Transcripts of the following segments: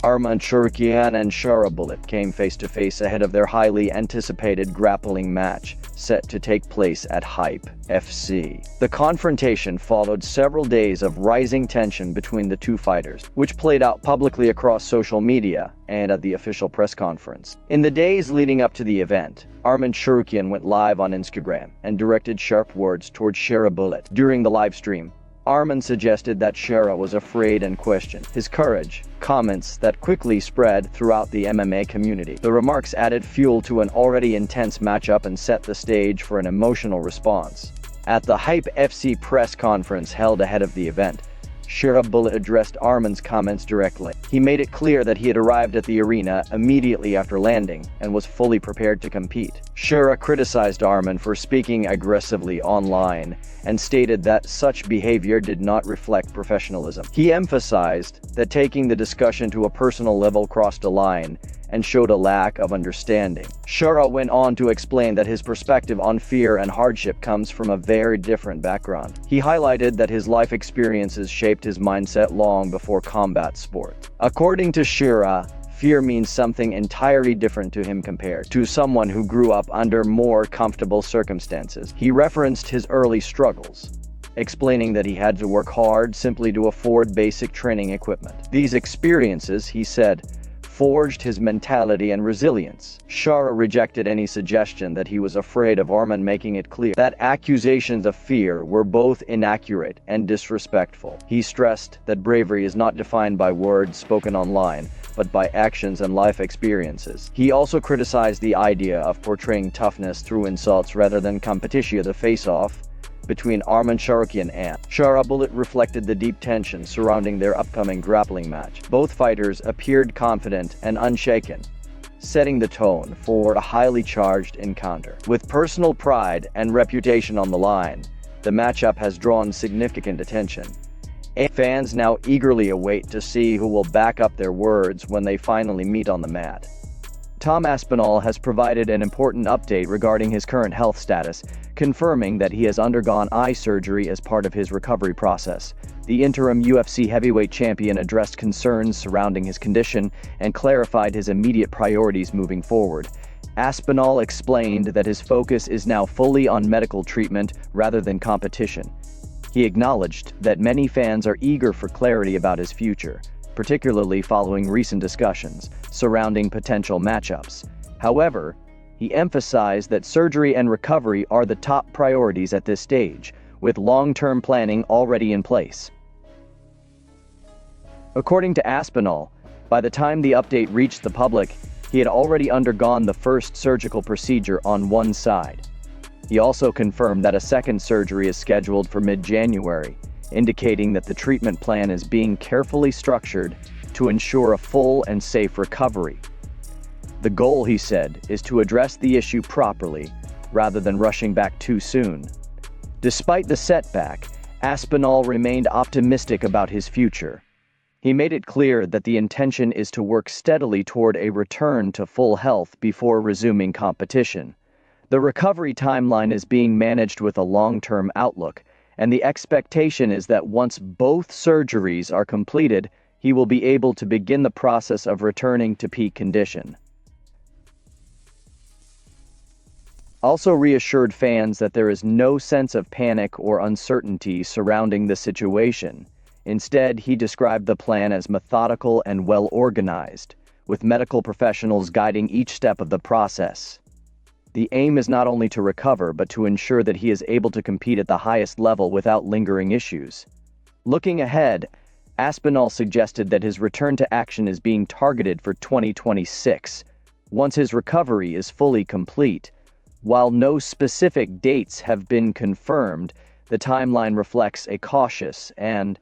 Arman Tsarukyan and Sharabulit came face-to-face ahead of their highly anticipated grappling match, set to take place at Hype FC. The confrontation followed several days of rising tension between the two fighters, which played out publicly across social media and at the official press conference. In the days leading up to the event, Arman Tsarukyan went live on Instagram and directed sharp words towards Sharabulit. During the live stream, Arman suggested that Shara was afraid and questioned his courage, comments that quickly spread throughout the MMA community. The remarks added fuel to an already intense matchup and set the stage for an emotional response. At the Hype FC press conference held ahead of the event, Sharabulit addressed Arman's comments directly. He made it clear that he had arrived at the arena immediately after landing and was fully prepared to compete. Shara criticized Arman for speaking aggressively online and stated that such behavior did not reflect professionalism. He emphasized that taking the discussion to a personal level crossed a line and showed a lack of understanding. Shara went on to explain that his perspective on fear and hardship comes from a very different background. He highlighted that his life experiences shaped his mindset long before combat sport. According to Shara, fear means something entirely different to him compared to someone who grew up under more comfortable circumstances. He referenced his early struggles, explaining that he had to work hard simply to afford basic training equipment. These experiences, he said, forged his mentality and resilience. Shara rejected any suggestion that he was afraid of Arman, making it clear that accusations of fear were both inaccurate and disrespectful. He stressed that bravery is not defined by words spoken online, but by actions and life experiences. He also criticized the idea of portraying toughness through insults rather than competition. The face-off between Arman Tsarukyan and Sharabulit reflected the deep tension surrounding their upcoming grappling match. Both fighters appeared confident and unshaken, setting the tone for a highly charged encounter. With personal pride and reputation on the line, the matchup has drawn significant attention. Fans now eagerly await to see who will back up their words when they finally meet on the mat. Tom Aspinall has provided an important update regarding his current health status, confirming that he has undergone eye surgery as part of his recovery process. The interim UFC heavyweight champion addressed concerns surrounding his condition and clarified his immediate priorities moving forward. Aspinall explained that his focus is now fully on medical treatment rather than competition. He acknowledged that many fans are eager for clarity about his future, particularly following recent discussions surrounding potential matchups. However, he emphasized that surgery and recovery are the top priorities at this stage, with long-term planning already in place. According to Aspinall, by the time the update reached the public, he had already undergone the first surgical procedure on one side. He also confirmed that a second surgery is scheduled for mid-January, indicating that the treatment plan is being carefully structured to ensure a full and safe recovery. The goal, he said, is to address the issue properly, rather than rushing back too soon. Despite the setback, Aspinall remained optimistic about his future. He made it clear that the intention is to work steadily toward a return to full health before resuming competition. The recovery timeline is being managed with a long-term outlook, and the expectation is that once both surgeries are completed, he will be able to begin the process of returning to peak condition. Also reassured fans that there is no sense of panic or uncertainty surrounding the situation. Instead, he described the plan as methodical and well-organized, with medical professionals guiding each step of the process. The aim is not only to recover, but to ensure that he is able to compete at the highest level without lingering issues. Looking ahead, Aspinall suggested that his return to action is being targeted for 2026, once his recovery is fully complete. While no specific dates have been confirmed, the timeline reflects a cautious and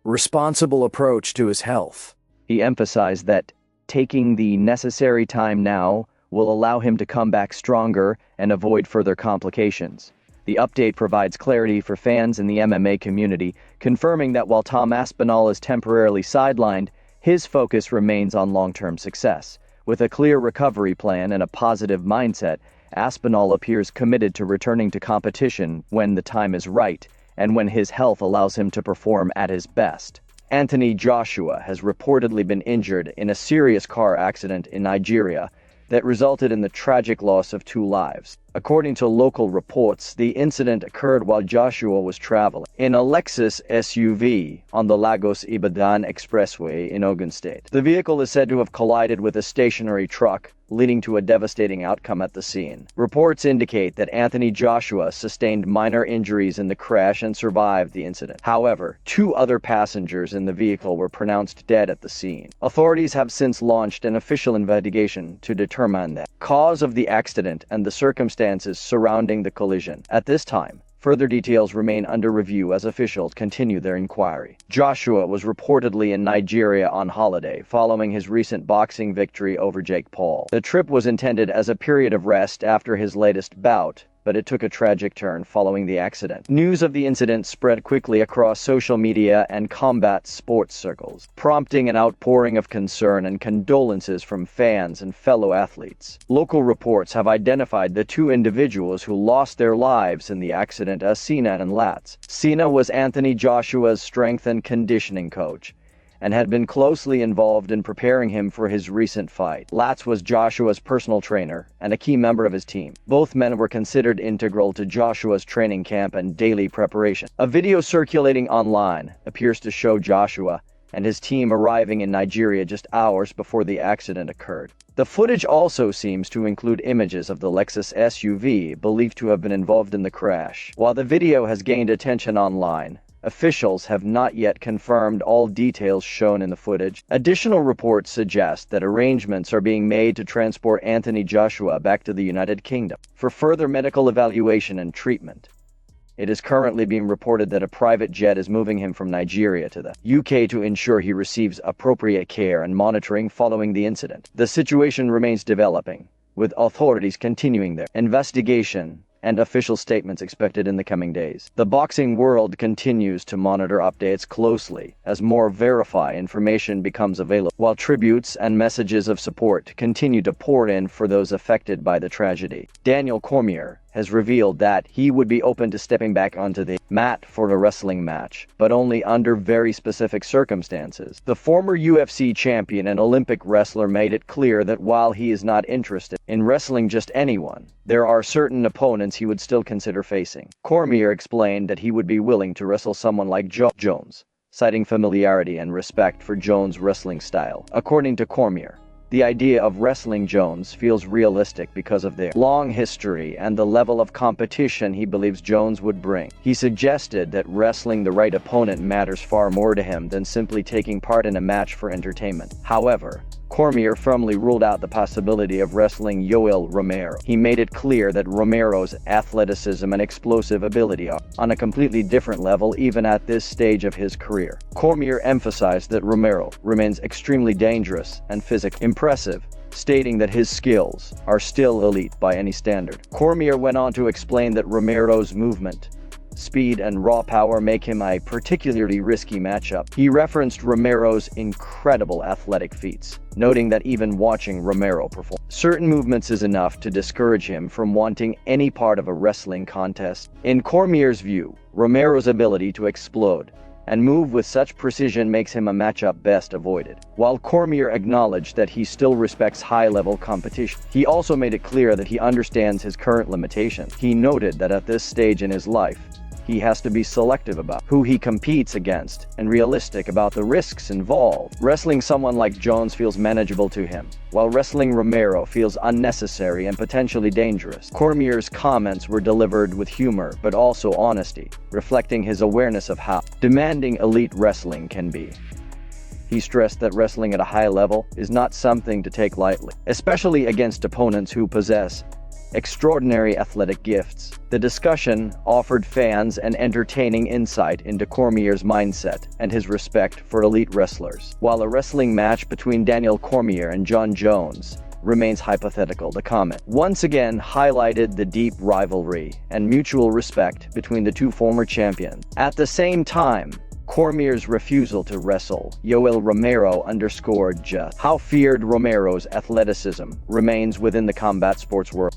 responsible approach to his health. He emphasized that taking the necessary time now will allow him to come back stronger and avoid further complications. The update provides clarity for fans in the MMA community, confirming that while Tom Aspinall is temporarily sidelined, his focus remains on long-term success. With a clear recovery plan and a positive mindset, Aspinall appears committed to returning to competition when the time is right and when his health allows him to perform at his best. Anthony Joshua has reportedly been injured in a serious car accident in Nigeria that resulted in the tragic loss of 2 lives. According to local reports, the incident occurred while Joshua was traveling in a Lexus SUV on the Lagos-Ibadan Expressway in Ogun State. The vehicle is said to have collided with a stationary truck, leading to a devastating outcome at the scene. Reports indicate that Anthony Joshua sustained minor injuries in the crash and survived the incident. However, 2 other passengers in the vehicle were pronounced dead at the scene. Authorities have since launched an official investigation to determine the cause of the accident and the circumstances surrounding the collision. At this time, further details remain under review as officials continue their inquiry. Joshua was reportedly in Nigeria on holiday following his recent boxing victory over Jake Paul. The trip was intended as a period of rest after his latest bout, but it took a tragic turn following the accident. News of the incident spread quickly across social media and combat sports circles, prompting an outpouring of concern and condolences from fans and fellow athletes. Local reports have identified the 2 individuals who lost their lives in the accident as Sina and Latz. Sina was Anthony Joshua's strength and conditioning coach, and had been closely involved in preparing him for his recent fight. Latz was Joshua's personal trainer and a key member of his team. Both men were considered integral to Joshua's training camp and daily preparation. A video circulating online appears to show Joshua and his team arriving in Nigeria just hours before the accident occurred. The footage also seems to include images of the Lexus SUV believed to have been involved in the crash. While the video has gained attention online, officials have not yet confirmed all details shown in the footage. Additional reports suggest that arrangements are being made to transport Anthony Joshua back to the United Kingdom for further medical evaluation and treatment. It is currently being reported that a private jet is moving him from Nigeria to the UK to ensure he receives appropriate care and monitoring following the incident. The situation remains developing, with authorities continuing their investigation and official statements expected in the coming days. The boxing world continues to monitor updates closely as more verified information becomes available, while tributes and messages of support continue to pour in for those affected by the tragedy. Daniel Cormier has revealed that he would be open to stepping back onto the mat for a wrestling match, but only under very specific circumstances. The former UFC champion and Olympic wrestler made it clear that while he is not interested in wrestling just anyone, there are certain opponents he would still consider facing. Cormier explained that he would be willing to wrestle someone like Jones, citing familiarity and respect for Jones' wrestling style. According to Cormier, the idea of wrestling Jones feels realistic because of their long history and the level of competition he believes Jones would bring. He suggested that wrestling the right opponent matters far more to him than simply taking part in a match for entertainment. However, Cormier firmly ruled out the possibility of wrestling Yoel Romero. He made it clear that Romero's athleticism and explosive ability are on a completely different level even at this stage of his career. Cormier emphasized that Romero remains extremely dangerous and physically impressive, stating that his skills are still elite by any standard. Cormier went on to explain that Romero's movement, speed and raw power make him a particularly risky matchup. He referenced Romero's incredible athletic feats, noting that even watching Romero perform certain movements is enough to discourage him from wanting any part of a wrestling contest. In Cormier's view, Romero's ability to explode and move with such precision makes him a matchup best avoided. While Cormier acknowledged that he still respects high-level competition, he also made it clear that he understands his current limitations. He noted that at this stage in his life, he has to be selective about who he competes against and realistic about the risks involved. Wrestling someone like Jones feels manageable to him, while wrestling Romero feels unnecessary and potentially dangerous. Cormier's comments were delivered with humor but also honesty, reflecting his awareness of how demanding elite wrestling can be. He stressed that wrestling at a high level is not something to take lightly, especially against opponents who possess extraordinary athletic gifts. The discussion offered fans an entertaining insight into Cormier's mindset and his respect for elite wrestlers. While a wrestling match between Daniel Cormier and John Jones remains hypothetical, the comment once again highlighted the deep rivalry and mutual respect between the two former champions. At the same time, Cormier's refusal to wrestle Yoel Romero underscored just how feared Romero's athleticism remains within the combat sports world.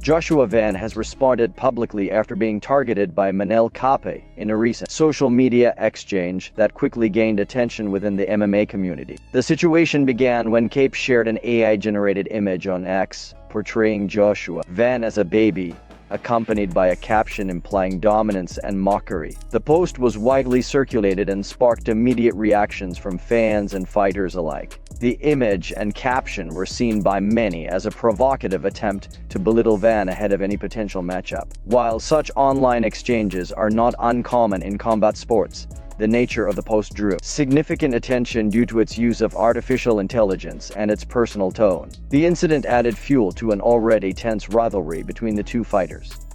Joshua Van has responded publicly after being targeted by Makhachev in a recent social media exchange that quickly gained attention within the MMA community. The situation began when Kape shared an AI-generated image on X portraying Joshua Van as a baby, accompanied by a caption implying dominance and mockery. The post was widely circulated and sparked immediate reactions from fans and fighters alike. The image and caption were seen by many as a provocative attempt to belittle Van ahead of any potential matchup. While such online exchanges are not uncommon in combat sports, the nature of the post drew significant attention due to its use of artificial intelligence and its personal tone. The incident added fuel to an already tense rivalry between the two fighters.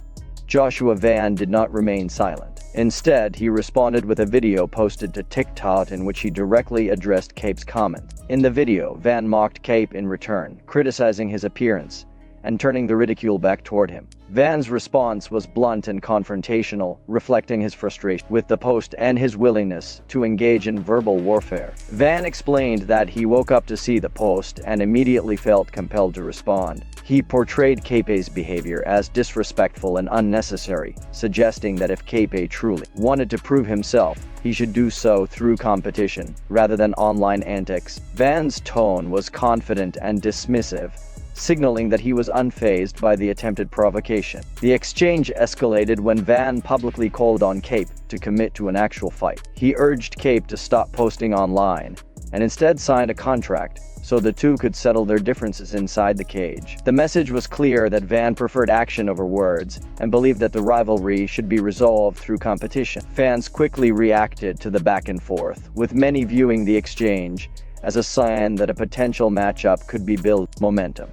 Joshua Van did not remain silent. Instead, he responded with a video posted to TikTok in which he directly addressed Kape's comment. In the video, Van mocked Kape in return, criticizing his appearance and turning the ridicule back toward him. Van's response was blunt and confrontational, reflecting his frustration with the post and his willingness to engage in verbal warfare. Van explained that he woke up to see the post and immediately felt compelled to respond. He portrayed Kape's behavior as disrespectful and unnecessary, suggesting that if Kape truly wanted to prove himself, he should do so through competition, rather than online antics. Van's tone was confident and dismissive, signaling that he was unfazed by the attempted provocation. The exchange escalated when Van publicly called on Kape to commit to an actual fight. He urged Kape to stop posting online and instead signed a contract so the two could settle their differences inside the cage. The message was clear that Van preferred action over words and believed that the rivalry should be resolved through competition. Fans quickly reacted to the back and forth, with many viewing the exchange as a sign that a potential matchup could be building momentum.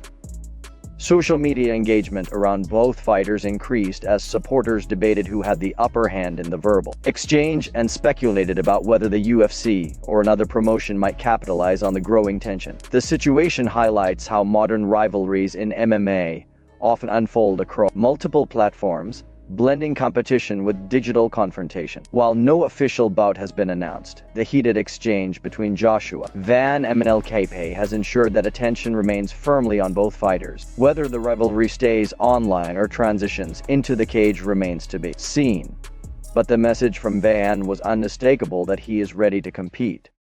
Social media engagement around both fighters increased as supporters debated who had the upper hand in the verbal exchange and speculated about whether the UFC or another promotion might capitalize on the growing tension. The situation highlights how modern rivalries in MMA often unfold across multiple platforms, blending competition with digital confrontation. While no official bout has been announced, the heated exchange between Joshua Van and Makhachev has ensured that attention remains firmly on both fighters. Whether the rivalry stays online or transitions into the cage remains to be seen, but the message from Van was unmistakable that he is ready to compete.